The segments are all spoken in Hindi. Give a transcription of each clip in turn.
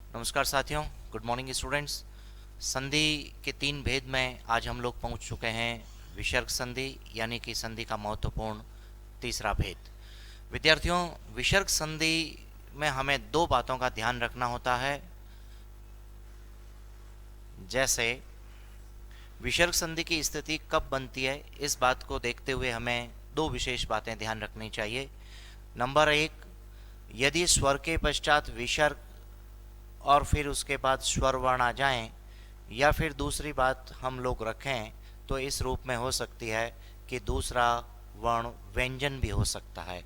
नमस्कार साथियों, गुड मॉर्निंग स्टूडेंट्स। संधि के तीन भेद में आज हम लोग पहुंच चुके हैं विसर्ग संधि यानी कि संधि का महत्वपूर्ण तीसरा भेद। विद्यार्थियों, विसर्ग संधि में हमें दो बातों का ध्यान रखना होता है। जैसे विसर्ग संधि की स्थिति कब बनती है, इस बात को देखते हुए हमें दो विशेष बातें ध्यान रखनी चाहिए। नंबर एक, यदि स्वर के पश्चात विसर्ग और फिर उसके बाद स्वर वर्ण आ जाएं, या फिर दूसरी बात हम लोग रखें तो इस रूप में हो सकती है कि दूसरा वर्ण व्यंजन भी हो सकता है।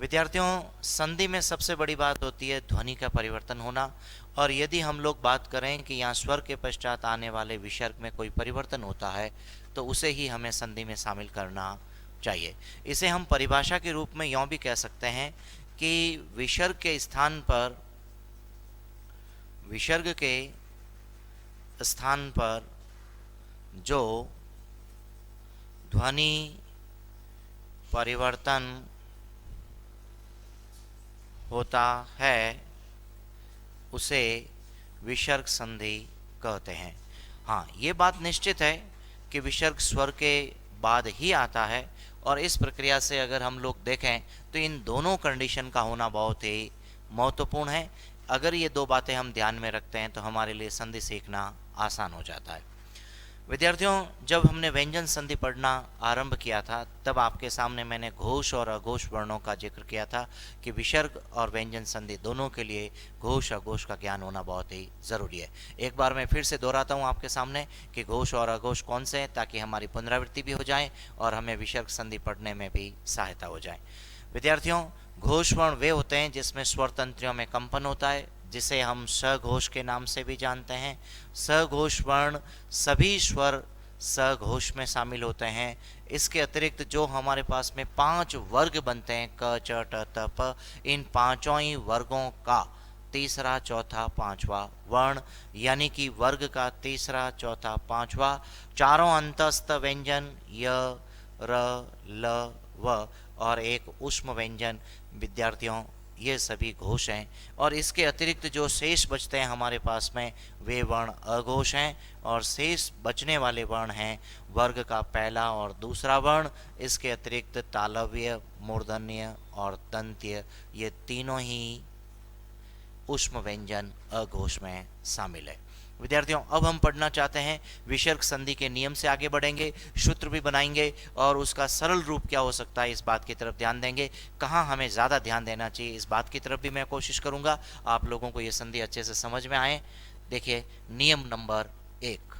विद्यार्थियों, संधि में सबसे बड़ी बात होती है ध्वनि का परिवर्तन होना, और यदि हम लोग बात करें कि यहाँ स्वर के पश्चात आने वाले विसर्ग में कोई परिवर्तन होता है तो उसे ही हमें संधि में शामिल करना चाहिए। इसे हम परिभाषा के रूप में यूँ भी कह सकते हैं कि विसर्ग के स्थान पर विसर्ग के स्थान पर जो ध्वनि परिवर्तन होता है उसे विसर्ग संधि कहते हैं। हाँ, ये बात निश्चित है कि विसर्ग स्वर के बाद ही आता है, और इस प्रक्रिया से अगर हम लोग देखें तो इन दोनों कंडीशन का होना बहुत ही महत्वपूर्ण है। अगर ये दो बातें हम ध्यान में रखते हैं तो हमारे लिए संधि सीखना आसान हो जाता है। विद्यार्थियों, जब हमने व्यंजन संधि पढ़ना आरंभ किया था तब आपके सामने मैंने घोष और अघोष वर्णों का जिक्र किया था कि विसर्ग और व्यंजन संधि दोनों के लिए घोष अघोष का ज्ञान होना बहुत ही ज़रूरी है। एक बार मैं फिर से दोहराता हूँ आपके सामने कि घोष और अघोष कौन से हैं, ताकि हमारी पुनरावृत्ति भी हो जाए और हमें विसर्ग संधि पढ़ने में भी सहायता हो जाए। विद्यार्थियों, घोष वर्ण वे होते हैं जिसमें स्वर तंत्रियों में कंपन होता है, जिसे हम सघोष के नाम से भी जानते हैं। सघोष वर्ण सभी स्वर सघोष में शामिल होते हैं। इसके अतिरिक्त जो हमारे पास में 5 वर्ग बनते हैं क च ट त प, इन पांचों ही वर्गों का तीसरा चौथा पांचवा वर्ण यानी कि वर्ग का तीसरा चौथा पांचवा चारों अंतस्थ व्यंजन य र ल व और एक उष्म व्यंजन, विद्यार्थियों ये सभी घोष हैं। और इसके अतिरिक्त जो शेष बचते हैं हमारे पास में वे वर्ण अघोष हैं, और शेष बचने वाले वर्ण हैं वर्ग का पहला और दूसरा वर्ण। इसके अतिरिक्त तालव्य, मूर्धन्य और दंत्य ये तीनों ही उष्म व्यंजन अघोष में शामिल है। विद्यार्थियों, अब हम पढ़ना चाहते हैं विसर्ग संधि के नियम से आगे बढ़ेंगे, सूत्र भी बनाएंगे और उसका सरल रूप क्या हो सकता है इस बात की तरफ ध्यान देंगे। कहाँ हमें ज़्यादा ध्यान देना चाहिए इस बात की तरफ भी मैं कोशिश करूँगा आप लोगों को ये संधि अच्छे से समझ में आए। देखिए, नियम नंबर 1।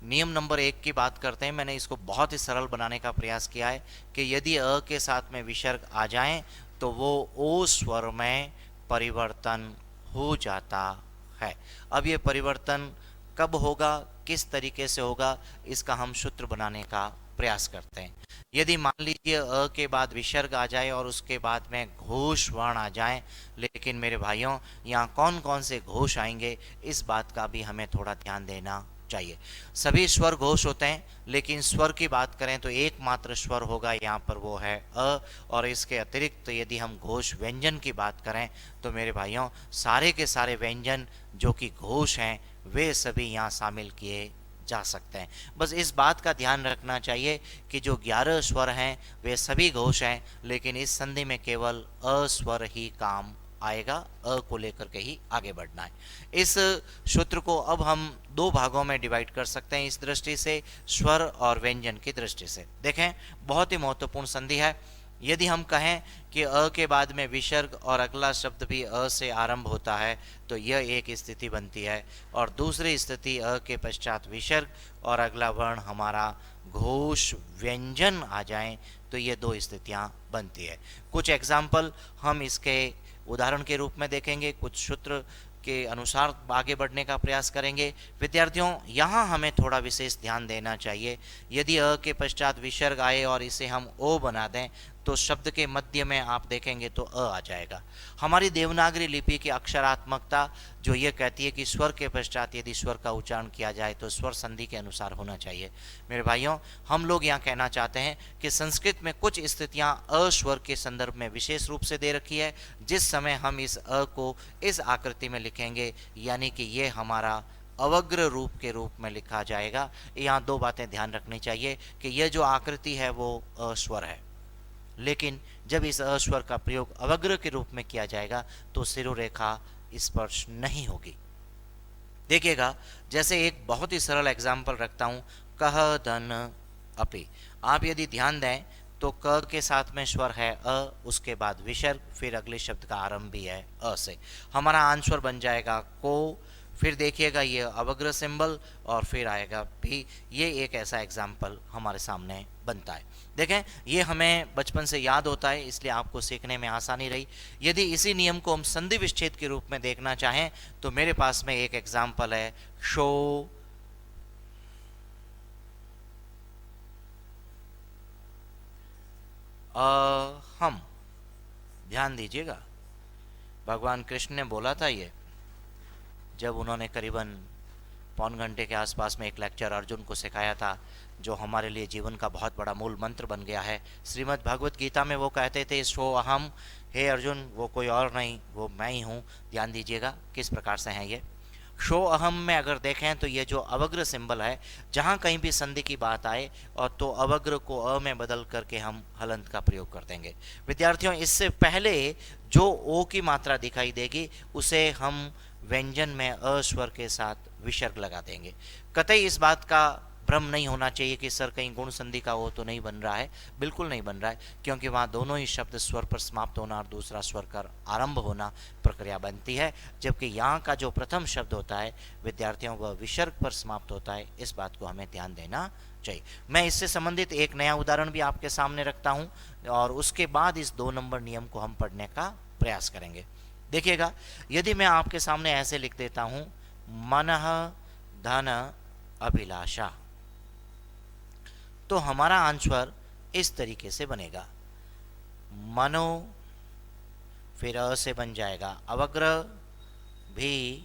नियम नंबर 1 की बात करते हैं। मैंने इसको बहुत ही सरल बनाने का प्रयास किया है कि यदि अ के साथ में विसर्ग आ जाएं तो वो ओ स्वर में परिवर्तन हो जाता है। अब ये परिवर्तन कब होगा, किस तरीके से होगा, इसका हम सूत्र बनाने का प्रयास करते हैं। यदि मान लीजिए अ के बाद विसर्ग आ जाए और उसके बाद में घोष वर्ण आ जाए, लेकिन मेरे भाइयों यहाँ कौन कौन से घोष आएंगे इस बात का भी हमें थोड़ा ध्यान देना चाहिए। सभी स्वर घोष होते हैं, लेकिन स्वर की बात करें तो एकमात्र स्वर होगा यहाँ पर, वो है अ। और इसके अतिरिक्त यदि हम घोष व्यंजन की बात करें तो मेरे भाइयों सारे के सारे व्यंजन जो कि घोष हैं वे सभी यहाँ शामिल किए जा सकते हैं। बस इस बात का ध्यान रखना चाहिए कि जो 11 स्वर हैं वे सभी घोष हैं, लेकिन इस संधि में केवल अ स्वर ही काम आएगा, अ को लेकर के ही आगे बढ़ना है। इस सूत्र को अब हम दो भागों में डिवाइड कर सकते हैं, इस दृष्टि से स्वर और व्यंजन की दृष्टि से। देखें, बहुत ही महत्वपूर्ण संधि है। यदि हम कहें कि अ के बाद में विसर्ग और अगला शब्द भी अ से आरंभ होता है तो यह एक स्थिति बनती है, और दूसरी स्थिति अ के पश्चात विसर्ग और अगला वर्ण हमारा घोष व्यंजन आ जाए तो ये दो स्थितियां बनती है। कुछ एग्जाम्पल हम इसके उदाहरण के रूप में देखेंगे, कुछ सूत्र के अनुसार आगे बढ़ने का प्रयास करेंगे। विद्यार्थियों, यहाँ हमें थोड़ा विशेष ध्यान देना चाहिए। यदि अ के पश्चात विसर्ग आए और इसे हम ओ बना दें तो शब्द के मध्य में आप देखेंगे तो अ आ जाएगा। हमारी देवनागरी लिपि की अक्षरात्मकता जो ये कहती है कि स्वर के पश्चात यदि स्वर का उच्चारण किया जाए तो स्वर संधि के अनुसार होना चाहिए। मेरे भाइयों, हम लोग यहाँ कहना चाहते हैं कि संस्कृत में कुछ स्थितियाँ अ स्वर के संदर्भ में विशेष रूप से दे रखी है, जिस समय हम इस अ को इस आकृति में लिखेंगे, यानी कि ये हमारा अवग्र रूप के रूप में लिखा जाएगा। यहाँ दो बातें ध्यान रखनी चाहिए कि यह जो आकृति है वो अस्वर है, लेकिन जब इस अस्वर का प्रयोग अवग्र के रूप में किया जाएगा तो शिरोरेखा स्पर्श नहीं होगी। देखिएगा, जैसे एक बहुत ही सरल एग्जाम्पल रखता हूं, कह धन अपि। आप यदि ध्यान दें तो क के साथ में स्वर है अ, उसके बाद विसर्ग, फिर अगले शब्द का आरंभ भी है अ से। हमारा आंसर बन जाएगा को, फिर देखिएगा ये अवग्र सिंबल और फिर आएगा भी। ये एक ऐसा एग्जाम्पल हमारे सामने बनता है। देखें, ये हमें बचपन से याद होता है, इसलिए आपको सीखने में आसानी रही। यदि इसी नियम को हम संधि विच्छेद के रूप में देखना चाहें तो मेरे पास में एक एग्जाम्पल है, शो हम। ध्यान दीजिएगा, भगवान कृष्ण ने बोला था ये, जब उन्होंने करीबन पौन घंटे के आसपास में एक लेक्चर अर्जुन को सिखाया था, जो हमारे लिए जीवन का बहुत बड़ा मूल मंत्र बन गया है। श्रीमद् भगवत गीता में वो कहते थे, सो अहम, हे अर्जुन, वो कोई और नहीं, वो मैं ही हूँ। ध्यान दीजिएगा किस प्रकार से है ये। शो अहम में अगर देखें तो ये जो अवग्र सिंबल है, जहाँ कहीं भी संधि की बात आए और तो अवग्र को अ में बदल करके हम हलंत का प्रयोग कर देंगे। विद्यार्थियों, इससे पहले जो ओ की मात्रा दिखाई देगी उसे हम व्यंजन में अ स्वर के साथ विसर्ग लगा देंगे। कतई इस बात का भ्रम नहीं होना चाहिए कि सर कहीं गुण संधि का हो तो नहीं बन रहा है। बिल्कुल नहीं बन रहा है, क्योंकि वहाँ दोनों ही शब्द स्वर पर समाप्त होना और दूसरा स्वर का आरंभ होना प्रक्रिया बनती है, जबकि यहाँ का जो प्रथम शब्द होता है विद्यार्थियों वह विसर्ग पर समाप्त होता है। इस बात को हमें ध्यान देना चाहिए। मैं इससे संबंधित एक नया उदाहरण भी आपके सामने रखता हूँ और उसके बाद इस 2 नंबर नियम को हम पढ़ने का प्रयास करेंगे। देखिएगा, यदि मैं आपके सामने ऐसे लिख देता हूं, मनः धन अभिलाषा, तो हमारा आंसर इस तरीके से बनेगा। मनो, फिर अ से बन जाएगा अवग्र भी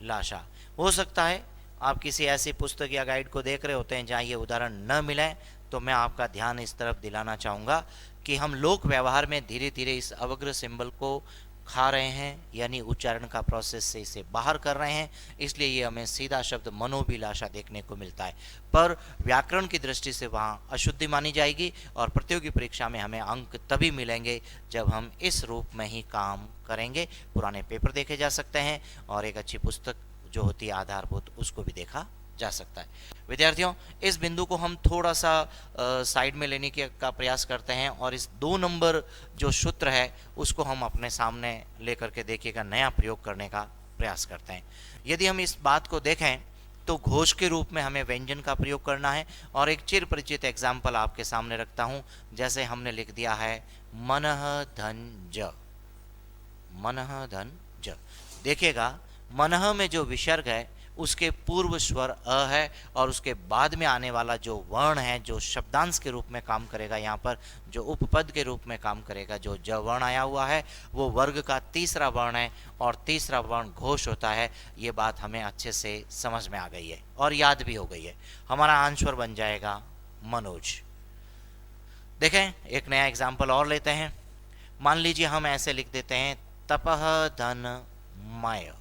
लाशा। हो सकता है आप किसी ऐसी पुस्तक या गाइड को देख रहे होते हैं जहाँ ये उदाहरण न मिले, तो मैं आपका ध्यान इस तरफ दिलाना चाहूँगा कि हम लोक व्यवहार में धीरे धीरे इस अवग्र सिंबल को खा रहे हैं, यानी उच्चारण का प्रोसेस से इसे बाहर कर रहे हैं, इसलिए ये हमें सीधा शब्द मनोभिलाषा देखने को मिलता है। पर व्याकरण की दृष्टि से वहाँ अशुद्धि मानी जाएगी और प्रतियोगी परीक्षा में हमें अंक तभी मिलेंगे जब हम इस रूप में ही काम करेंगे। पुराने पेपर देखे जा सकते हैं और एक अच्छी पुस्तक जो होती है आधारभूत, उसको भी देखा जा सकता है। विद्यार्थियों, इस बिंदु को हम थोड़ा सा साइड में लेने का प्रयास करते हैं और इस 2 नंबर जो सूत्र है उसको हम अपने सामने लेकर के देखिएगा नया प्रयोग करने का प्रयास करते हैं। यदि हम इस बात को देखें तो घोष के रूप में हमें व्यंजन का प्रयोग करना है और एक चिर परिचित एग्जाम्पल आपके सामने रखता हूं। जैसे हमने लिख दिया है मनः धन ज, मनः धन ज। देखिएगा, मनः में जो विसर्ग है उसके पूर्व स्वर अ है और उसके बाद में आने वाला जो वर्ण है, जो शब्दांश के रूप में काम करेगा, यहाँ पर जो उपपद के रूप में काम करेगा, जो ज वर्ण आया हुआ है वो वर्ग का तीसरा वर्ण है और तीसरा वर्ण घोष होता है। ये बात हमें अच्छे से समझ में आ गई है और याद भी हो गई है। हमारा आंसर बन जाएगा मनोज। देखें, एक नया एग्जाम्पल और लेते हैं। मान लीजिए हम ऐसे लिख देते हैं तपह धन मय,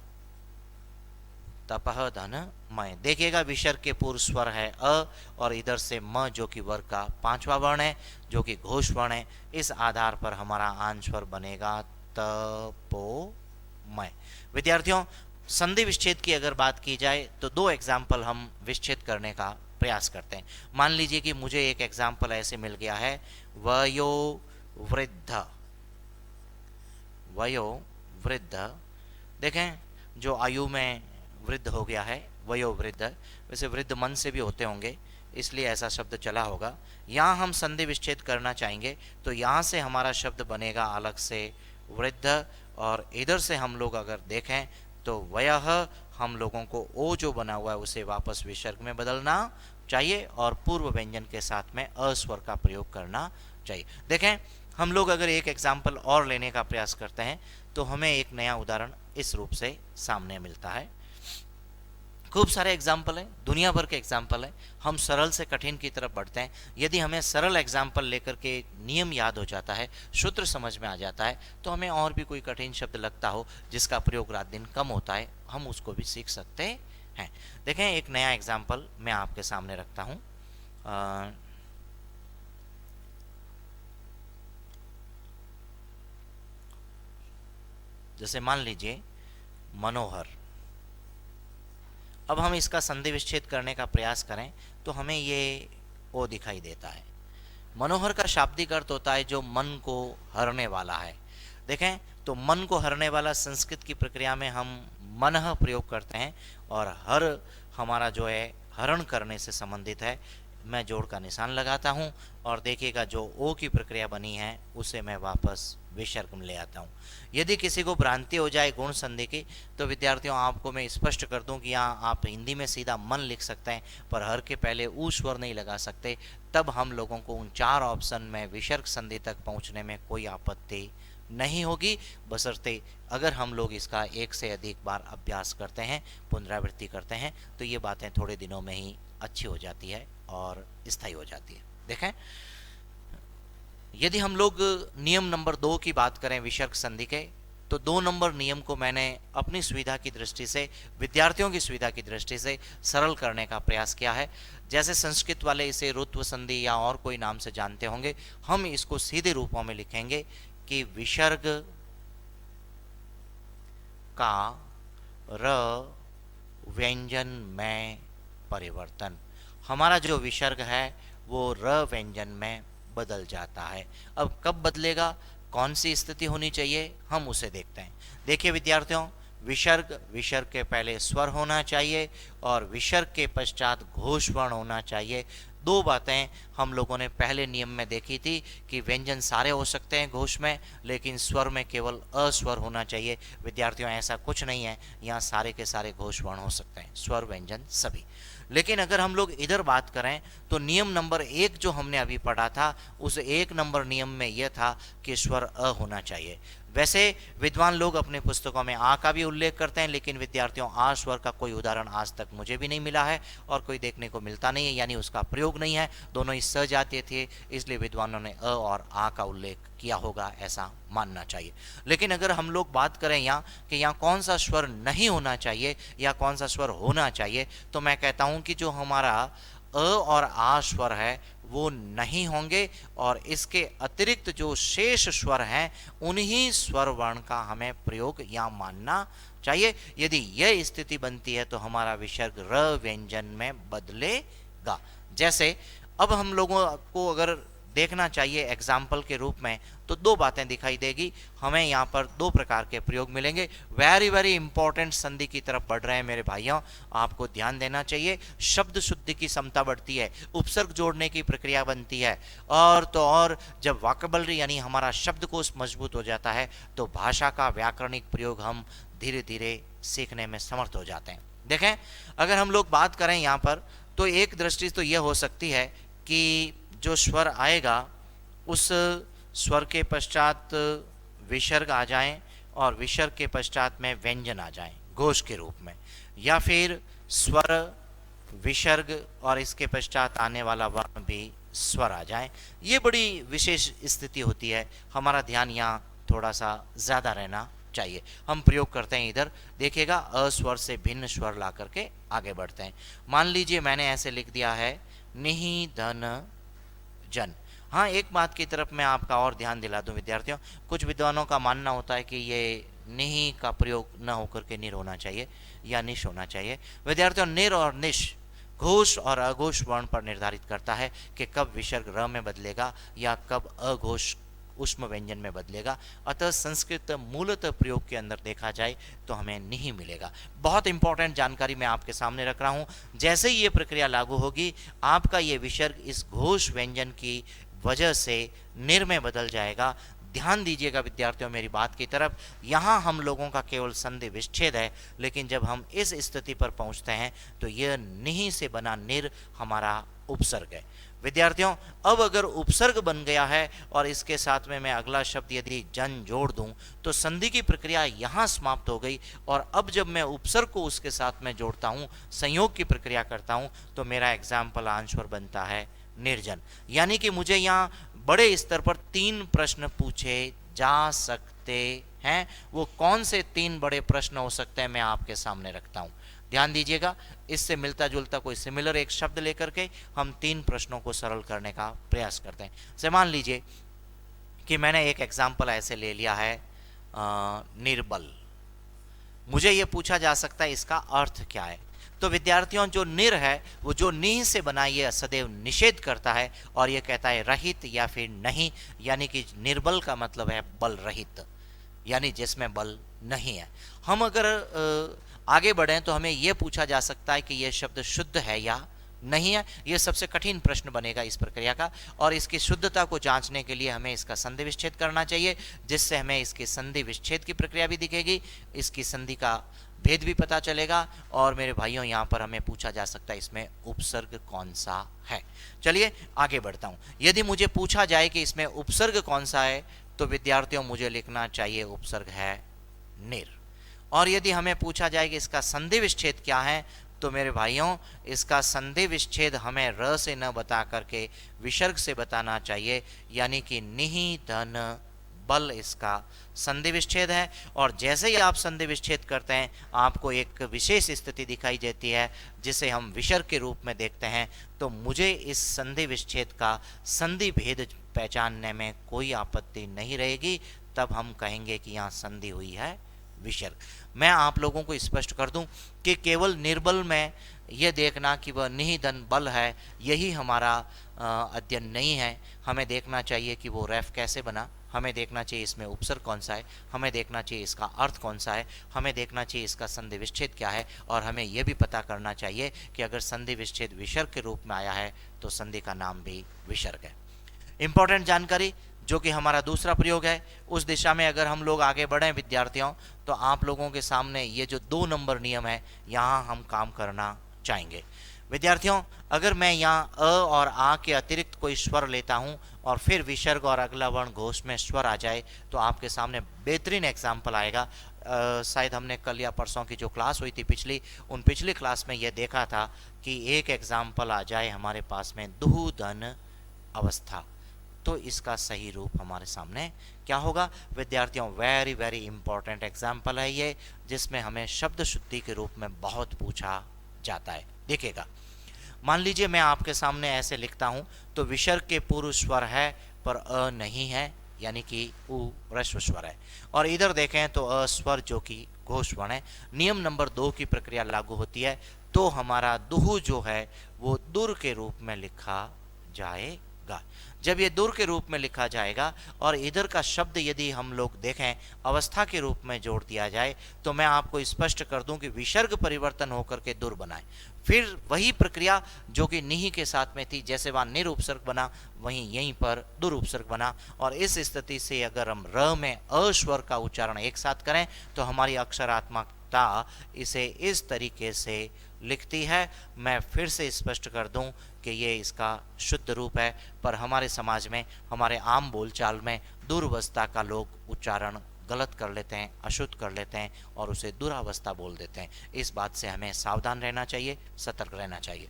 तपह धन मय। देखिएगा, विसर्ग के पूर्व स्वर है अ और इधर से म जो कि वर्ग का 5वां वर्ण है, जो कि घोष वर्ण है। इस आधार पर हमारा आंसर बनेगा तपोमय। विद्यार्थियों, संधि विच्छेद की अगर बात की जाए तो 2 एग्जाम्पल हम विच्छेद करने का प्रयास करते हैं। मान लीजिए कि मुझे एक एग्जाम्पल ऐसे मिल गया है, वयो वृद्ध, वयो वृद्ध। देखें, जो आयु में वृद्ध हो गया है, वयोवृद्ध। वैसे वृद्ध मन से भी होते होंगे, इसलिए ऐसा शब्द चला होगा। यहाँ हम संधि विच्छेद करना चाहेंगे तो यहाँ से हमारा शब्द बनेगा अलग से वृद्ध और इधर से हम लोग अगर देखें तो वयः, हम लोगों को ओ जो बना हुआ है उसे वापस विसर्ग में बदलना चाहिए और पूर्व व्यंजन के साथ में अस्वर का प्रयोग करना चाहिए। देखें, हम लोग अगर एक एग्जाम्पल और लेने का प्रयास करते हैं तो हमें एक नया उदाहरण इस रूप से सामने मिलता है। खूब सारे एग्जाम्पल हैं, दुनिया भर के एग्जाम्पल हैं। हम सरल से कठिन की तरफ बढ़ते हैं। यदि हमें सरल एग्जाम्पल लेकर के नियम याद हो जाता है, सूत्र समझ में आ जाता है, तो हमें और भी कोई कठिन शब्द लगता हो जिसका प्रयोग रात दिन कम होता है, हम उसको भी सीख सकते हैं। देखें, एक नया एग्जाम्पल मैं आपके सामने रखता हूँ। जैसे मान लीजिए मनोहर। अब हम इसका संधि विच्छेद करने का प्रयास करें तो हमें ये ओ दिखाई देता है। मनोहर का शाब्दिक अर्थ होता है जो मन को हरने वाला है। देखें, तो मन को हरने वाला संस्कृत की प्रक्रिया में हम मनः प्रयोग करते हैं, और हर हमारा जो है हरण करने से संबंधित है। मैं जोड़ का निशान लगाता हूं और देखिएगा जो ओ की प्रक्रिया बनी है उसे मैं वापस विसर्ग में ले आता हूं। यदि किसी को भ्रांति हो जाए गुण संधि की, तो विद्यार्थियों आपको मैं स्पष्ट कर दूं कि यहाँ आप हिंदी में सीधा मन लिख सकते हैं, पर हर के पहले ऊ स्वर नहीं लगा सकते। तब हम लोगों को उन 4 ऑप्शन में विसर्ग संधि तक पहुंचने में कोई आपत्ति नहीं होगी, बशर्ते अगर हम लोग इसका एक से अधिक बार अभ्यास करते हैं, पुनरावृत्ति करते हैं, तो ये बातें थोड़े दिनों में ही अच्छी हो जाती है और स्थायी हो जाती है। देखें, यदि हम लोग नियम नंबर 2 की बात करें विसर्ग संधि के, तो 2 नंबर नियम को मैंने अपनी सुविधा की दृष्टि से, विद्यार्थियों की सुविधा की दृष्टि से सरल करने का प्रयास किया है। जैसे संस्कृत वाले इसे रुत्व संधि या और कोई नाम से जानते होंगे, हम इसको सीधे रूपों में लिखेंगे कि विसर्ग का र व्यंजन में परिवर्तन। हमारा जो विसर्ग है वो र व्यंजन में बदल जाता है। अब कब बदलेगा, कौन सी स्थिति होनी चाहिए, हम उसे देखते हैं। देखिए विद्यार्थियों, विसर्ग के पहले स्वर होना चाहिए और विसर्ग के पश्चात घोष वर्ण होना चाहिए। 2 बातें हम लोगों ने पहले नियम में देखी थी कि व्यंजन सारे हो सकते हैं घोष में, लेकिन स्वर में केवल अस्वर होना चाहिए। विद्यार्थियों, ऐसा कुछ नहीं है, यहाँ सारे के सारे घोष वर्ण हो सकते हैं, स्वर व्यंजन सभी। लेकिन अगर हम लोग इधर बात करें तो नियम नंबर 1 जो हमने अभी पढ़ा था, उस 1 नंबर नियम में यह था कि स्वर अ होना चाहिए। वैसे विद्वान लोग अपने पुस्तकों में आ का भी उल्लेख करते हैं, लेकिन विद्यार्थियों आ स्वर का कोई उदाहरण आज तक मुझे भी नहीं मिला है और कोई देखने को मिलता नहीं है, यानी उसका प्रयोग नहीं है। दोनों ही सजातीय थे, इसलिए विद्वानों ने अ और आ का उल्लेख किया होगा, ऐसा मानना चाहिए। लेकिन अगर हम लोग बात करें यहाँ कि यहाँ कौन सा स्वर नहीं होना चाहिए या कौन सा स्वर होना चाहिए, तो मैं कहता हूँ कि जो हमारा अ और आ स्वर है वो नहीं होंगे, और इसके अतिरिक्त जो शेष स्वर हैं उन्हीं स्वर वर्ण का हमें प्रयोग या मानना चाहिए। यदि यह स्थिति बनती है तो हमारा विसर्ग र व्यंजन में बदलेगा। जैसे अब हम लोगों को अगर देखना चाहिए एग्जाम्पल के रूप में, तो 2 बातें दिखाई देगी। हमें यहाँ पर 2 प्रकार के प्रयोग मिलेंगे। वेरी वेरी इंपॉर्टेंट संधि की तरफ बढ़ रहे हैं मेरे भाइयों, आपको ध्यान देना चाहिए। शब्द शुद्धि की क्षमता बढ़ती है, उपसर्ग जोड़ने की प्रक्रिया बनती है, और तो और जब वोकैबुलरी यानी हमारा शब्दकोश मजबूत हो जाता है तो भाषा का व्याकरणिक प्रयोग हम धीरे धीरे सीखने में समर्थ हो जाते हैं। देखें, अगर हम लोग बात करें यहाँ पर, तो एक दृष्टि तो यह हो सकती है कि जो स्वर आएगा उस स्वर के पश्चात विसर्ग आ जाए और विसर्ग के पश्चात में व्यंजन आ जाए घोष के रूप में, या फिर स्वर विसर्ग और इसके पश्चात आने वाला वर्ण भी स्वर आ जाए। ये बड़ी विशेष स्थिति होती है, हमारा ध्यान यहाँ थोड़ा सा ज़्यादा रहना चाहिए। हम प्रयोग करते हैं इधर, देखिएगा अस्वर से भिन्न स्वर ला करके आगे बढ़ते हैं। मान लीजिए मैंने ऐसे लिख दिया है निहि धन जन। हाँ, एक बात की तरफ मैं आपका और ध्यान दिला दूं विद्यार्थियों, कुछ विद्वानों का मानना होता है कि ये निहि का प्रयोग न होकर के निर होना चाहिए या निश होना चाहिए। विद्यार्थियों, निर और निश घोष और अघोष वर्ण पर निर्धारित करता है कि कब विसर्ग र में बदलेगा या कब अघोष उष्म व्यंजन में बदलेगा। अतः संस्कृत मूलतः प्रयोग के अंदर देखा जाए तो हमें नहीं मिलेगा। बहुत इंपॉर्टेंट जानकारी मैं आपके सामने रख रहा हूं। जैसे ही ये प्रक्रिया लागू होगी, आपका ये विसर्ग इस घोष व्यंजन की वजह से निर में बदल जाएगा। ध्यान दीजिएगा विद्यार्थियों मेरी बात की तरफ, यहाँ हम लोगों का केवल संधि विच्छेद है, लेकिन जब हम इस स्थिति पर पहुंचते हैं तो यह निहि से बना निर हमारा उपसर्ग है। विद्यार्थियों अब अगर उपसर्ग बन गया है और इसके साथ में मैं अगला शब्द यदि जन जोड़ दूं तो संधि की प्रक्रिया यहां समाप्त हो गई, और अब जब मैं उपसर्ग को उसके साथ में जोड़ता हूं, संयोग की प्रक्रिया करता हूं, तो मेरा एग्जाम्पल आंसर बनता है निर्जन। यानी कि मुझे यहाँ बड़े स्तर पर 3 प्रश्न पूछे जा सकते हैं। वो कौन से 3 बड़े प्रश्न हो सकते हैं मैं आपके सामने रखता हूं, ध्यान दीजिएगा। इससे मिलता जुलता कोई सिमिलर एक शब्द लेकर के हम 3 प्रश्नों को सरल करने का प्रयास करते हैं। से मान लीजिए कि मैंने एक एग्जाम्पल ऐसे ले लिया है निर्बल। मुझे यह पूछा जा सकता है इसका अर्थ क्या है। तो विद्यार्थियों जो निर है वो जो नी से बना ये सदैव निषेध करता है और ये कहता है रहित या फिर नहीं, यानी कि निर्बल का मतलब है बल रहित, यानी जिसमें बल नहीं है। हम अगर आगे बढ़ें तो हमें यह पूछा जा सकता है कि यह शब्द शुद्ध है या नहीं है। यह सबसे कठिन प्रश्न बनेगा इस प्रक्रिया का, और इसकी शुद्धता को जांचने के लिए हमें इसका संधि विच्छेद करना चाहिए, जिससे हमें इसकी संधि विच्छेद की प्रक्रिया भी दिखेगी, इसकी संधि का भेद भी पता चलेगा। और मेरे भाइयों यहाँ पर हमें पूछा जा सकता है इसमें उपसर्ग कौन सा है। चलिए आगे बढ़ता हूँ। यदि मुझे पूछा जाए कि इसमें उपसर्ग कौन सा है तो विद्यार्थियों मुझे लिखना चाहिए उपसर्ग है निर। और यदि हमें पूछा जाए कि इसका संधि विच्छेद क्या है तो मेरे भाइयों इसका संधि विच्छेद हमें र से न बता करके विसर्ग से बताना चाहिए, यानी कि निहि धन बल इसका संधि विच्छेद है। और जैसे ही आप संधि विच्छेद करते हैं आपको एक विशेष स्थिति दिखाई देती है जिसे हम विसर्ग के रूप में देखते हैं। तो मुझे इस संधि विच्छेद का संधि भेद पहचानने में कोई आपत्ति नहीं रहेगी, तब हम कहेंगे कि यहाँ संधि हुई है विसर्ग। मैं आप लोगों को स्पष्ट कर दूं कि केवल निर्बल में यह देखना कि वह निहिधन बल है यही हमारा अध्ययन नहीं है। हमें देखना चाहिए कि वो रेफ कैसे बना, हमें देखना चाहिए इसमें उपसर्ग कौन सा है, हमें देखना चाहिए इसका अर्थ कौन सा है, हमें देखना चाहिए इसका संधि विच्छेद क्या है, और हमें यह भी पता करना चाहिए कि अगर संधि विच्छेद विसर्ग के रूप में आया है तो संधि का नाम भी विसर्ग है। इंपॉर्टेंट जानकारी जो कि हमारा दूसरा प्रयोग है, उस दिशा में अगर हम लोग आगे बढ़ें विद्यार्थियों तो आप लोगों के सामने ये जो 2 नंबर नियम है यहाँ हम काम करना चाहेंगे। विद्यार्थियों अगर मैं यहाँ अ और आ के अतिरिक्त कोई स्वर लेता हूँ और फिर विसर्ग और अगला वर्ण घोष में स्वर आ जाए तो आपके सामने बेहतरीन एग्जाम्पल आएगा। शायद हमने कल या परसों की जो क्लास हुई थी पिछली क्लास में यह देखा था कि एक एग्जाम्पल आ जाए हमारे पास में दुहु धन अवस्था, तो इसका सही रूप हमारे सामने क्या होगा विद्यार्थियों। वेरी वेरी इंपॉर्टेंट एग्जाम्पल है ये, जिसमें हमें शब्द शुद्धि के रूप में बहुत पूछा जाता है। देखिएगा मान लीजिए मैं आपके सामने ऐसे लिखता हूं तो विसर्ग के पूर्व स्वर है पर अ नहीं है, यानी कि उ ह्रस्व स्वर है, और इधर देखें तो अ स्वर जो कि घोष वर्ण है। नियम नंबर 2 की प्रक्रिया लागू होती है तो हमारा दुहु जो है वो दुर के रूप में लिखा जाएगा। जब ये दूर के रूप में लिखा जाएगा और इधर का शब्द यदि हम लोग देखें अवस्था के रूप में जोड़ दिया जाए तो मैं आपको स्पष्ट कर दूं कि विसर्ग परिवर्तन होकर के दूर बनाए। फिर वही प्रक्रिया जो कि निहि के साथ में थी, जैसे वहां निर उपसर्ग बना वहीं यहीं पर दुर उपसर्ग बना। और इस स्थिति से अगर हम र में अ स्वर का उच्चारण एक साथ करें तो हमारी अक्षरात्मकता इसे इस तरीके से लिखती है। मैं फिर से स्पष्ट कर दूं कि ये इसका शुद्ध रूप है, पर हमारे समाज में हमारे आम बोलचाल में दुर्वस्था का लोग उच्चारण गलत कर लेते हैं, अशुद्ध कर लेते हैं और उसे दुरावस्था बोल देते हैं। इस बात से हमें सावधान रहना चाहिए, सतर्क रहना चाहिए।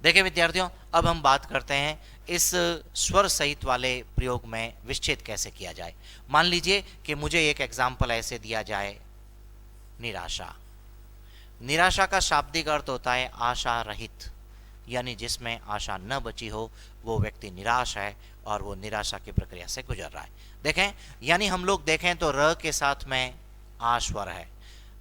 देखिए विद्यार्थियों अब हम बात करते हैं इस स्वर सहित वाले प्रयोग में विच्छेद कैसे किया जाए। मान लीजिए कि मुझे एक एग्जाम्पल ऐसे दिया जाए, निराशा। निराशा का शाब्दिक अर्थ होता है आशा रहित, यानी जिसमें आशा न बची हो वो व्यक्ति निराश है और वो निराशा की प्रक्रिया से गुजर रहा है। देखें यानी हम लोग देखें तो र के साथ में आ स्वर है।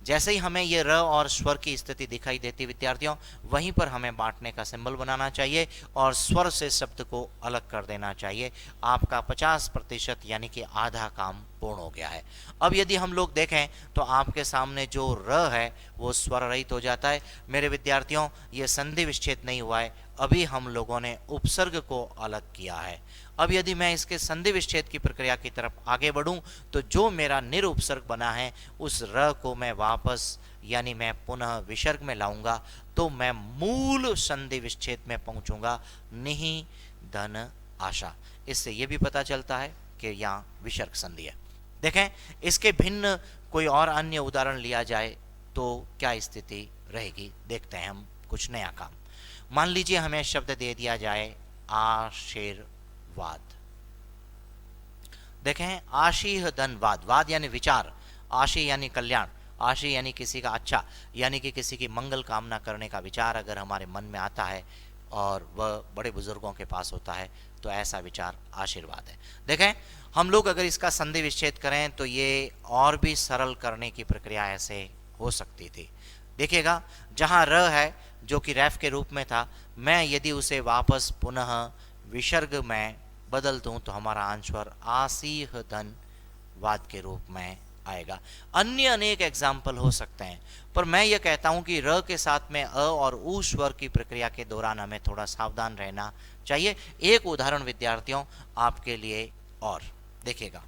जैसे ही हमें ये र और स्वर की स्थिति दिखाई देती विद्यार्थियों, वहीं पर हमें बांटने का सिंबल बनाना चाहिए और स्वर से शब्द को अलग कर देना चाहिए। आपका 50% यानी कि आधा काम पूर्ण हो गया है। अब यदि हम लोग देखें तो आपके सामने जो र है वो स्वर रहित हो जाता है। मेरे विद्यार्थियों ये संधि विच्छेद नहीं हुआ है, अभी हम लोगों ने उपसर्ग को अलग किया है। अब यदि मैं इसके संधि विच्छेद की प्रक्रिया की तरफ आगे बढ़ूं तो जो मेरा निरुपसर्ग बना है उस र को मैं वापस यानी मैं पुनः विसर्ग में लाऊंगा तो मैं मूल संधि विच्छेद में पहुंचूंगा, निहि धन आशा। इससे यह भी पता चलता है कि यहाँ विसर्ग संधि है। देखें इसके भिन्न कोई और अन्य उदाहरण लिया जाए तो क्या स्थिति रहेगी, देखते हैं हम कुछ नया काम। मान लीजिए हमें शब्द दे दिया जाए आशीर्वाद। देखें आशीह धनवाद, वाद यानी विचार, आशी यानी कल्याण, आशी यानी किसी का अच्छा यानी कि किसी की मंगल कामना करने का विचार अगर हमारे मन में आता है और वह बड़े बुजुर्गों के पास होता है तो ऐसा विचार आशीर्वाद है। देखें हम लोग अगर इसका संधि विच्छेद करें तो ये और भी सरल करने की प्रक्रिया ऐसे हो सकती थी। देखिएगा जहां र है जो कि रैफ के रूप में था, मैं यदि उसे वापस पुनः विसर्ग में बदल दूं तो हमारा आंसर आसीह धन वाद के रूप में आएगा। अन्य अनेक एग्जाम्पल हो सकते हैं, पर मैं ये कहता हूं कि र के साथ में अ और उ स्वर की प्रक्रिया के दौरान हमें थोड़ा सावधान रहना चाहिए। एक उदाहरण विद्यार्थियों आपके लिए और देखिएगा,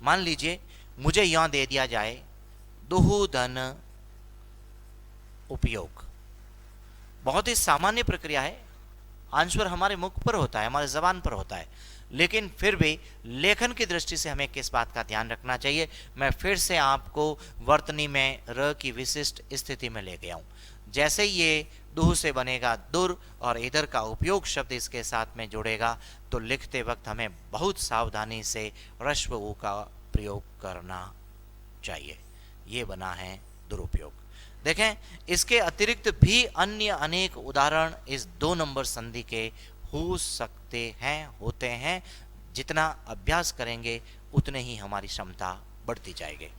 मान लीजिए मुझे यहां दे दिया जाए दुहु धन उपयोग। बहुत ही सामान्य प्रक्रिया है, आंसर हमारे मुख पर होता है, हमारे जबान पर होता है, लेकिन फिर भी लेखन की दृष्टि से हमें किस बात का ध्यान रखना चाहिए। मैं फिर से आपको वर्तनी में र की विशिष्ट स्थिति में ले गया हूं। जैसे ये दुह से बनेगा दुर और इधर का उपयोग शब्द इसके साथ में जुड़ेगा तो लिखते वक्त हमें बहुत सावधानी से ह्रस्व उ का प्रयोग करना चाहिए। ये बना है दुरुपयोग। देखें इसके अतिरिक्त भी अन्य अनेक उदाहरण इस 2 नंबर संधि के हो सकते हैं, होते हैं। जितना अभ्यास करेंगे उतने ही हमारी क्षमता बढ़ती जाएगी।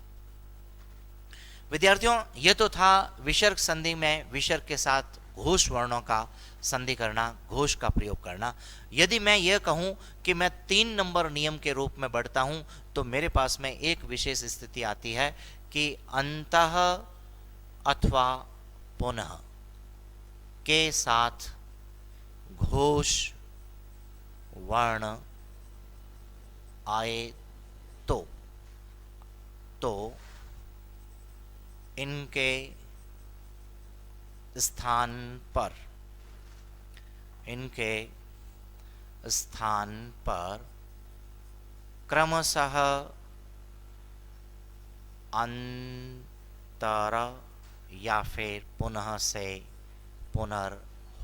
विद्यार्थियों यह तो था विसर्ग संधि में विसर्ग के साथ घोष वर्णों का संधि करना, घोष का प्रयोग करना। यदि मैं यह कहूं कि मैं 3 नंबर नियम के रूप में बढ़ता हूं तो मेरे पास में एक विशेष स्थिति आती है कि अंतः अथवा पुनः के साथ घोष वर्ण आए तो इनके स्थान पर क्रमशः अंतर या फिर पुनः से पुनर्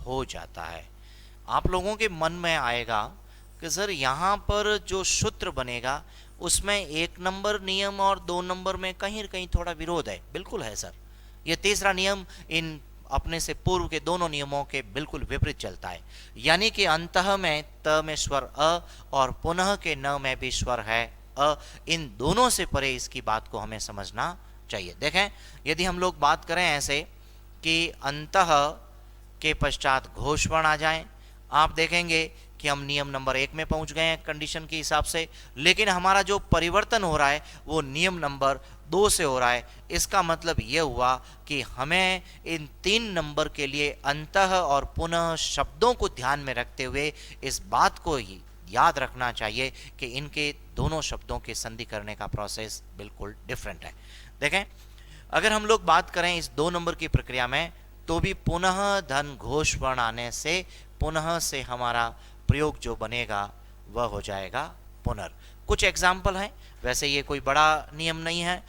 हो जाता है। आप लोगों के मन में आएगा कि सर यहाँ पर जो सूत्र बनेगा उसमें 1 नंबर नियम और 2 नंबर में कहीं न कहीं थोड़ा विरोध है। बिल्कुल है सर, ये तीसरा नियम इन अपने से पूर्व के दोनों नियमों के बिल्कुल विपरीत चलता है। यानी कि अंतः में त में स्वर अ और पुनः के न में भी स्वर है अ। इन दोनों से परे इसकी बात को हमें समझना चाहिए। देखें यदि हम लोग बात करें ऐसे कि अंतः के पश्चात घोष वर्ण आ जाए, आप देखेंगे कि हम नियम नंबर 1 में पहुंच गए हैं कंडीशन के हिसाब से, लेकिन हमारा जो परिवर्तन हो रहा है वो नियम नंबर 2 से हो रहा है। इसका मतलब यह हुआ कि हमें इन 3 नंबर के लिए अंतः और पुनः शब्दों को ध्यान में रखते हुए इस बात को याद रखना चाहिए कि इनके दोनों शब्दों के संधि करने का प्रोसेस बिल्कुल डिफरेंट है। देखें अगर हम लोग बात करें इस 2 नंबर की प्रक्रिया में तो भी पुनः धन घोष वर्ण आने से पुनः से हमारा प्रयोग जो बनेगा वह हो जाएगा पुनर्। कुछ एग्जाम्पल हैं, वैसे ये कोई बड़ा नियम नहीं है,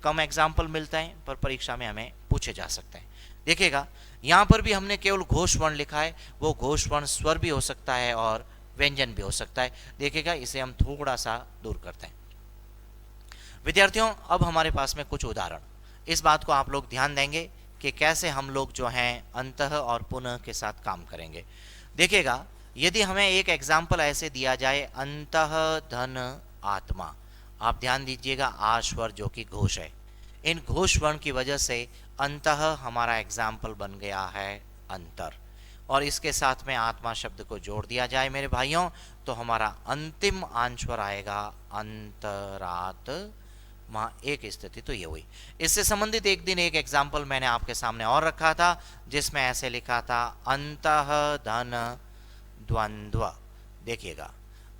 कम एग्जाम्पल मिलते हैं पर परीक्षा में हमें पूछे जा सकते हैं। देखिएगा यहाँ पर भी हमने केवल घोष वर्ण लिखा है, वो घोष वर्ण स्वर भी हो सकता है और व्यंजन भी हो सकता है। देखिएगा इसे हम थोड़ा सा दूर करते हैं। विद्यार्थियों अब हमारे पास में कुछ उदाहरण, इस बात को आप लोग ध्यान देंगे कि कैसे हम लोग जो हैं अंतः और पुनः के साथ काम करेंगे। देखिएगा यदि हमें एक एग्जाम्पल ऐसे दिया जाए अंतः धन आत्मा, आप ध्यान दीजिएगा आ स्वर जो कि घोष है, इन घोष वर्ण की वजह से अंतः हमारा एग्जाम्पल बन गया है अंतर, और इसके साथ में आत्मा शब्द को जोड़ दिया जाए मेरे भाइयों तो हमारा अंतिम आंसर आएगा अंतरात्मा। एक स्थिति तो ये हुई। इससे संबंधित एक दिन एक एग्जाम्पल मैंने आपके सामने और रखा था जिसमें ऐसे लिखा था अंतः धन द्वंद्व। देखिएगा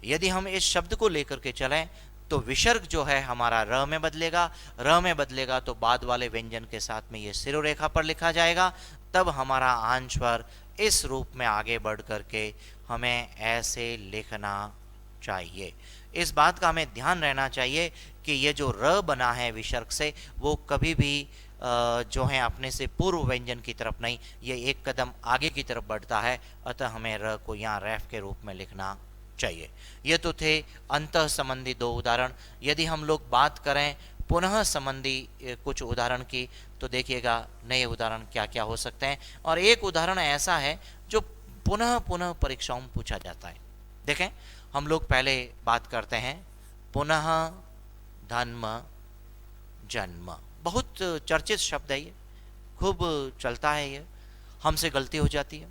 यदि हम इस शब्द को लेकर के चलें तो विसर्ग जो है हमारा र में बदलेगा, र में बदलेगा तो बाद वाले व्यंजन के साथ में ये सिरोरेखा पर लिखा जाएगा। तब हमारा आंसर इस रूप में आगे बढ़ करके हमें ऐसे लिखना चाहिए। इस बात का हमें ध्यान रहना चाहिए कि ये जो र बना है विसर्ग से, वो कभी भी जो है अपने से पूर्व व्यंजन की तरफ नहीं, ये एक कदम आगे की तरफ बढ़ता है। अतः हमें र को यहाँ रैफ के रूप में लिखना चाहिए। ये तो थे अंतः संबंधी दो उदाहरण। यदि हम लोग बात करें पुनः संबंधी कुछ उदाहरण की, तो देखिएगा नए उदाहरण क्या क्या हो सकते हैं। और एक उदाहरण ऐसा है जो पुनः पुनः परीक्षाओं में पूछा जाता है। देखें, हम लोग पहले बात करते हैं पुनः धन्म जन्म। बहुत चर्चित शब्द है, ये खूब चलता है, ये हमसे गलती हो जाती है।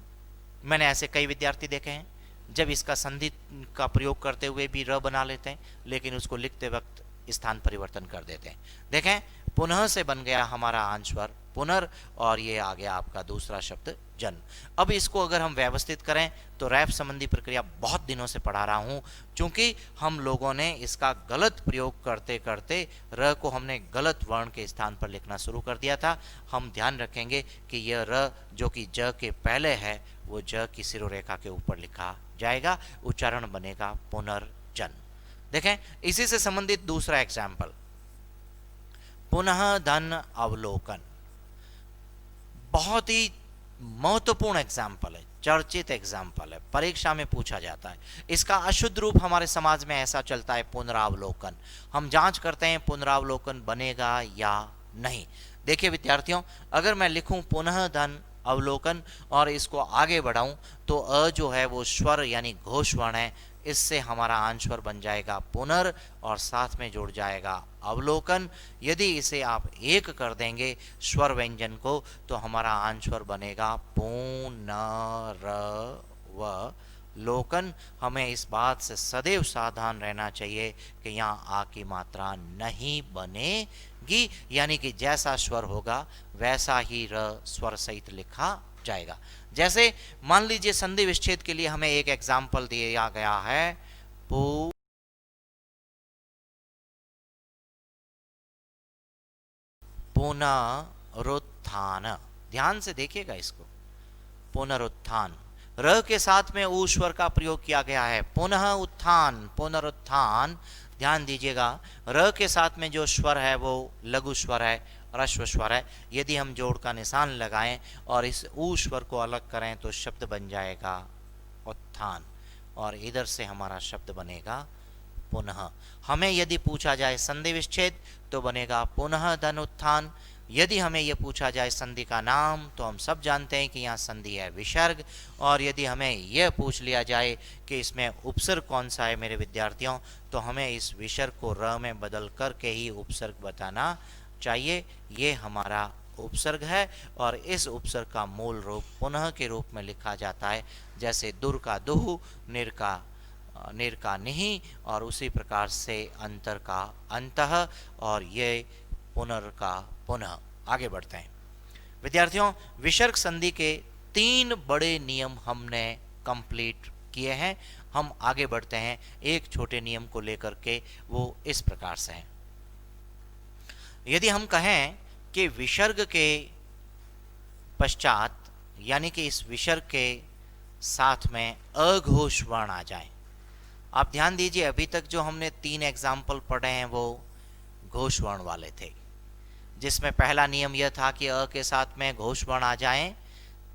मैंने ऐसे कई विद्यार्थी देखे हैं जब इसका संधि का प्रयोग करते हुए भी र बना लेते हैं, लेकिन उसको लिखते वक्त स्थान परिवर्तन कर देते हैं। देखें, पुनः से बन गया हमारा आंसर पुनर्, और ये आ गया आपका दूसरा शब्द जन्म। अब इसको अगर हम व्यवस्थित करें तो रैप संबंधी प्रक्रिया बहुत दिनों से पढ़ा रहा हूं, क्योंकि हम लोगों ने इसका गलत प्रयोग करते करते र को हमने गलत वर्ण के स्थान पर लिखना शुरू कर दिया था। हम ध्यान रखेंगे कि यह र जो कि ज के पहले है, वो ज की सिरोरेखा के ऊपर लिखा जाएगा, उच्चारण बनेगा पुनर्जन्म। देखें, इसी से संबंधित दूसरा एग्जाम्पल, पुनः धन अवलोकन। बहुत ही महत्वपूर्ण एग्जाम्पल है, चर्चित एग्जाम्पल है, परीक्षा में पूछा जाता है। इसका अशुद्ध रूप हमारे समाज में ऐसा चलता है पुनरावलोकन। हम जांच करते हैं पुनरावलोकन बनेगा या नहीं। देखिए विद्यार्थियों, अगर मैं लिखूं पुनः धन अवलोकन और इसको आगे बढ़ाऊं तो अ जो है वो स्वर यानी घोष वर्ण है, इससे हमारा आंसर बन जाएगा पुनर् और साथ में जुड़ जाएगा अवलोकन। यदि इसे आप एक कर देंगे स्वर व्यंजन को, तो हमारा आंसर बनेगा पुनरवलोकन। हमें इस बात से सदैव सावधान रहना चाहिए कि यहाँ आ की मात्रा नहीं बनेगी, यानी कि जैसा स्वर होगा वैसा ही र स्वर सहित लिखा जाएगा। जैसे मान लीजिए संधि विच्छेद के लिए हमें एक एग्जाम्पल दिया गया है, पुनरुत्थान। ध्यान से देखिएगा इसको, पुनरुत्थान। र के साथ में ऊ स्वर का प्रयोग किया गया है, पुनः उत्थान, पुनरुत्थान। ध्यान दीजिएगा, र के साथ में जो स्वर है वो लघु स्वर है, ह्रस्व स्वर है। यदि हम जोड़ का निशान लगाएं और इस ऊ स्वर को अलग करें तो शब्द बन जाएगा उत्थान, और इधर से हमारा शब्द बनेगा पुनः। हमें यदि पूछा जाए संधि विच्छेद तो बनेगा पुनः धन उत्थान। यदि हमें यह पूछा जाए संधि का नाम तो हम सब जानते हैं कि यहाँ संधि है विसर्ग। और यदि हमें यह पूछ लिया जाए कि इसमें उपसर्ग कौन सा है मेरे विद्यार्थियों, तो हमें इस विसर्ग को र में बदल करके ही उपसर्ग बताना चाहिए। ये हमारा उपसर्ग है और इस उपसर्ग का मूल रूप पुनः के रूप में लिखा जाता है, जैसे दुर का दुह, निर का निहि, और उसी प्रकार से अंतर का अंतः, और ये पुनर् का पुनः। आगे बढ़ते हैं विद्यार्थियों, विसर्ग संधि के 3 बड़े नियम हमने कंप्लीट किए हैं। हम आगे बढ़ते हैं एक छोटे नियम को लेकर के, वो इस प्रकार से है। यदि हम कहें कि विसर्ग के पश्चात, यानी कि इस विसर्ग के साथ में अघोष वर्ण आ जाए। आप ध्यान दीजिए, अभी तक जो हमने 3 एग्जाम्पल पढ़े हैं वो घोष वर्ण वाले थे, जिसमें पहला नियम यह था कि अ के साथ में घोष वर्ण आ जाए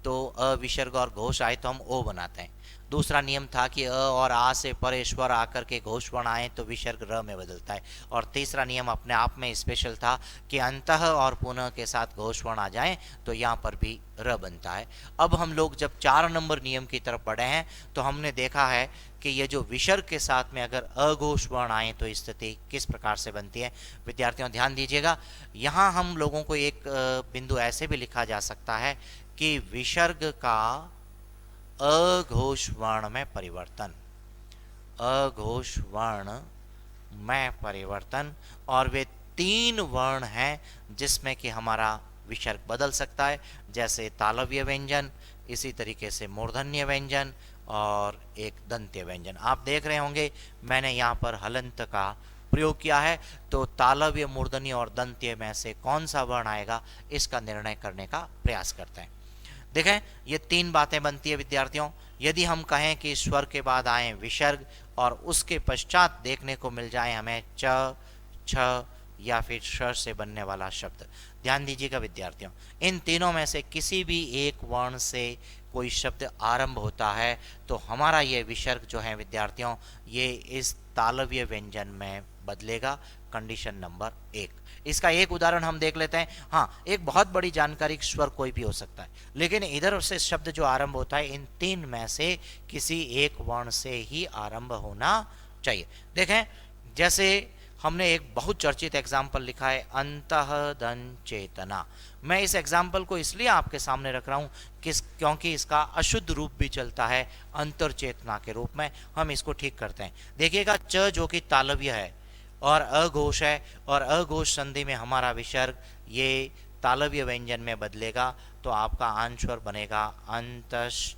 तो अ विसर्ग और घोष आए तो हम ओ बनाते हैं। दूसरा नियम था कि अ और आ से परे स्वर आकर के घोष वर्ण आए तो विसर्ग र में बदलता है। और तीसरा नियम अपने आप में स्पेशल था कि अंतः और पुनः के साथ घोष वर्ण आ जाए तो यहाँ पर भी र बनता है। अब हम लोग जब 4 नंबर नियम की तरफ बढ़े हैं तो हमने देखा है कि ये जो विसर्ग के साथ में अगर अघोष वर्ण आए तो स्थिति किस प्रकार से बनती है। विद्यार्थियों ध्यान दीजिएगा, यहाँ हम लोगों को एक बिंदु ऐसे भी लिखा जा सकता है कि विसर्ग का अघोष वर्ण में परिवर्तन, अघोष वर्ण में परिवर्तन। और वे 3 वर्ण हैं जिसमें कि हमारा विसर्ग बदल सकता है, जैसे तालव्य व्यंजन, इसी तरीके से मूर्धन्य व्यंजन और एक दंत्य व्यंजन। आप देख रहे होंगे मैंने यहाँ पर हलंत का प्रयोग किया है, तो तालव्य, मूर्धन्य और दंत्य में से कौन सा वर्ण आएगा इसका निर्णय करने का प्रयास करते हैं। देखें, ये तीन बातें बनती है विद्यार्थियों। यदि हम कहें कि स्वर के बाद आए विसर्ग और उसके पश्चात देखने को मिल जाए हमें च, छ या फिर श से बनने वाला शब्द, ध्यान दीजिएगा विद्यार्थियों, इन तीनों में से किसी भी एक वर्ण से कोई शब्द आरंभ होता है तो हमारा ये विसर्ग जो है विद्यार्थियों, ये इस तालव्य व्यंजन में बदलेगा। Condition number 1। इसका एक उदाहरण हम देख लेते हैं। हाँ, एक बहुत बड़ी जानकारी, स्वर कोई भी हो सकता है, लेकिन इधर से शब्द जो आरंभ होता है इन तीन में से किसी एक वर्ण से ही आरंभ होना चाहिए। देखें, जैसे हमने एक बहुत चर्चित एग्जाम्पल लिखा है अंतःदन चेतना। मैं इस एग्जाम्पल को इसलिए आपके सामने रख रहा हूँ क्योंकि इसका अशुद्ध रूप भी चलता है अंतर चेतना के रूप में। हम इसको ठीक करते हैं। देखिएगा, च जो कि तालव्य है और अघोष है, और अघोष संधि में हमारा विसर्ग ये तालव्य व्यंजन में बदलेगा, तो आपका आंसर बनेगा अंतश्चेतना।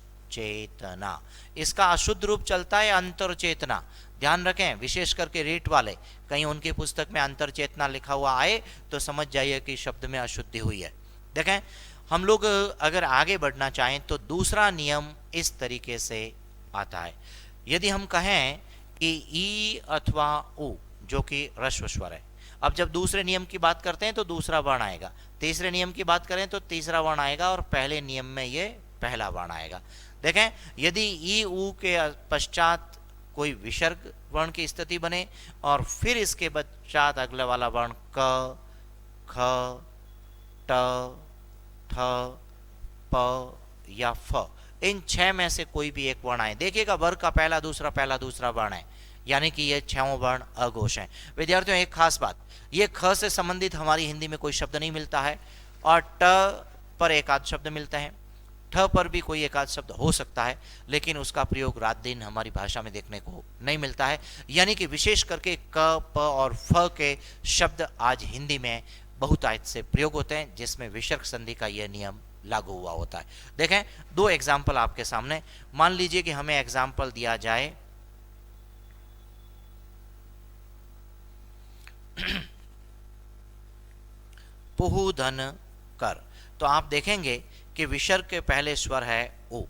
इसका अशुद्ध रूप चलता है अंतर चेतना। ध्यान रखें, विशेष करके रीट वाले, कहीं उनकी पुस्तक में अंतर चेतना लिखा हुआ आए तो समझ जाइए कि शब्द में अशुद्धि हुई है। देखें, हम लोग अगर आगे बढ़ना चाहें तो दूसरा नियम इस तरीके से आता है। यदि हम कहें कि ई अथवा उ जो कि ह्रस्व स्वर है, अब जब दूसरे नियम की बात करते हैं तो दूसरा वर्ण आएगा, तीसरे नियम की बात करें तो तीसरा वर्ण आएगा, और पहले नियम में ये पहला वर्ण आएगा। देखें, यदि ई उ के पश्चात कोई विसर्ग वर्ण की स्थिति बने और फिर इसके पश्चात अगला वाला वर्ण क, ख, ट, ठ, प या फ, इन 6 में से कोई भी एक वर्ण आए। देखिएगा, वर्ग का पहला दूसरा वर्ण है, यानी कि ये 6वां वर्ण अघोष है। विद्यार्थियों, एक खास बात, ये ख से संबंधित हमारी हिंदी में कोई शब्द नहीं मिलता है, और ट पर एक आध शब्द मिलता है, ठ पर भी कोई एक आध शब्द हो सकता है, लेकिन उसका प्रयोग रात दिन हमारी भाषा में देखने को नहीं मिलता है। यानी कि विशेष करके क, प और फ के शब्द आज हिंदी में बहुतायत से प्रयोग होते हैं, जिसमें विसर्ग संधि का यह नियम लागू हुआ होता है। देखें, 2 एग्जाम्पल आपके सामने। मान लीजिए कि हमें एग्जाम्पल दिया जाए पुहुधन कर, तो आप देखेंगे कि विसर्ग के पहले स्वर है उ,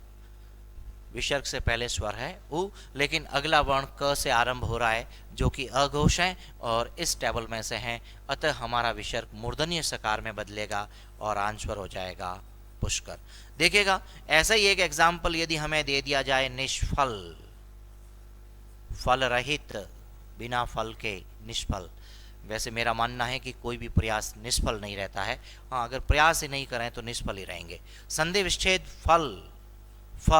विसर्ग से पहले स्वर है उ, लेकिन अगला वर्ण क से आरंभ हो रहा है जो कि अघोष है और इस टेबल में से है, अतः हमारा विसर्ग मूर्धन्य सकार में बदलेगा और आंसर हो जाएगा पुष्कर। देखिएगा, ऐसा ही एक एग्जाम्पल यदि हमें दे दिया जाए निष्फल, फल रहित, बिना फल के निष्फल। वैसे मेरा मानना है कि कोई भी प्रयास निष्फल नहीं रहता है। हाँ, अगर प्रयास ही नहीं करें तो निष्फल ही रहेंगे। संधि विच्छेद फल, फ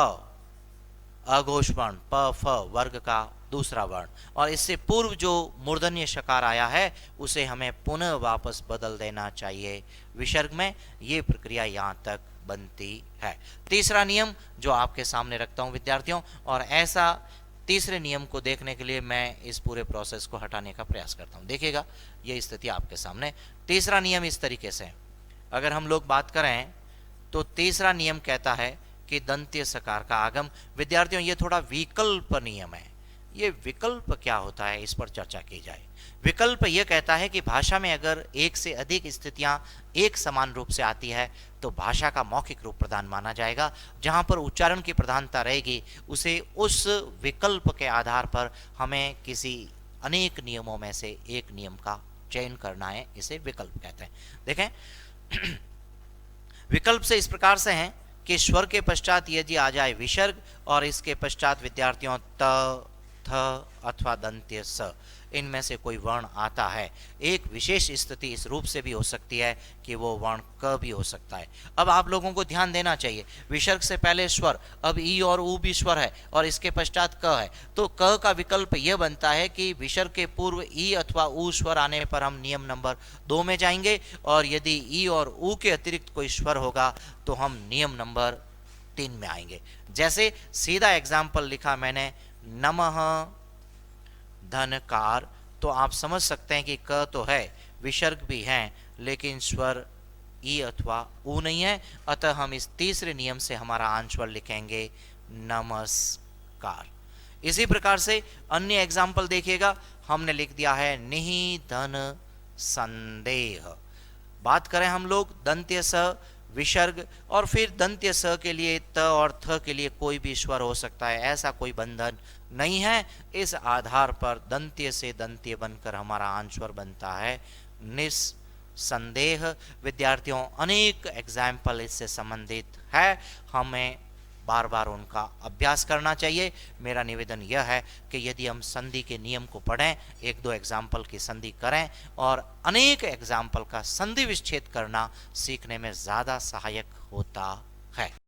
अघोष वर्ण, प फ वर्ग का दूसरा वर्ण, और इससे पूर्व जो मूर्धन्य शकार आया है उसे हमें पुनः वापस बदल देना चाहिए विसर्ग में। ये प्रक्रिया यहाँ तक बनती है। तीसरा नियम जो आपके सामने रखता हूँ विद्यार्थियों, और ऐसा तीसरे नियम को देखने के लिए मैं इस पूरे प्रोसेस को हटाने का प्रयास करता हूं। देखिएगा, ये स्थिति आपके सामने। तीसरा नियम इस तरीके से, अगर हम लोग बात करें तो तीसरा नियम कहता है कि दंत्य सकार का आगम। विद्यार्थियों, ये थोड़ा विकल्प नियम है। ये विकल्प क्या होता है, इस पर चर्चा की जाए। विकल्प यह कहता है कि भाषा में अगर एक से अधिक स्थितियां एक समान रूप से आती है तो भाषा का मौखिक रूप प्रधान माना जाएगा। जहां पर उच्चारण की प्रधानता रहेगी उसे उस विकल्प के आधार पर हमें किसी अनेक नियमों में से एक नियम का चयन करना है, इसे विकल्प कहते हैं। देखें, विकल्प से इस प्रकार से हैं कि स्वर के पश्चात यदि आ जाए विसर्ग और इसके पश्चात विद्यार्थियों त, थ अथवा दंत्य स, इनमें से कोई वर्ण आता है। एक विशेष स्थिति इस रूप से भी हो सकती है कि वो वर्ण क भी हो सकता है। अब आप लोगों को ध्यान देना चाहिए, विसर्ग से पहले स्वर, अब ई और उ भी स्वर है और इसके पश्चात क है, तो क का विकल्प यह बनता है कि विसर्ग के पूर्व ई अथवा उ स्वर आने पर हम नियम नंबर 2 में जाएंगे, और यदि ई और उ के अतिरिक्त कोई स्वर होगा तो हम नियम नंबर 3 में आएंगे। जैसे सीधा एग्जाम्पल लिखा मैंने, नमः धनकार, तो आप समझ सकते हैं कि क तो है, विसर्ग भी है, लेकिन स्वर ई अथवा ऊ नहीं है, अतः हम इस तीसरे नियम से हमारा आंसर लिखेंगे नमस्कार। इसी प्रकार से अन्य एग्जाम्पल देखिएगा, हमने लिख दिया है निधन संदेह। बात करें हम लोग दंत्य स विसर्ग और फिर दंत्य स के लिए त और थ के लिए कोई भी स्वर हो सकता है, ऐसा कोई बंधन नहीं है। इस आधार पर दंत्य से दंत्य बनकर हमारा आंसर बनता है निस्संदेह। विद्यार्थियों, अनेक एग्जाम्पल इससे संबंधित है, हमें बार बार उनका अभ्यास करना चाहिए। मेरा निवेदन यह है कि यदि हम संधि के नियम को पढ़ें, एक दो एग्जाम्पल की संधि करें और अनेक एग्जाम्पल का संधि विच्छेद करना सीखने में ज़्यादा सहायक होता है।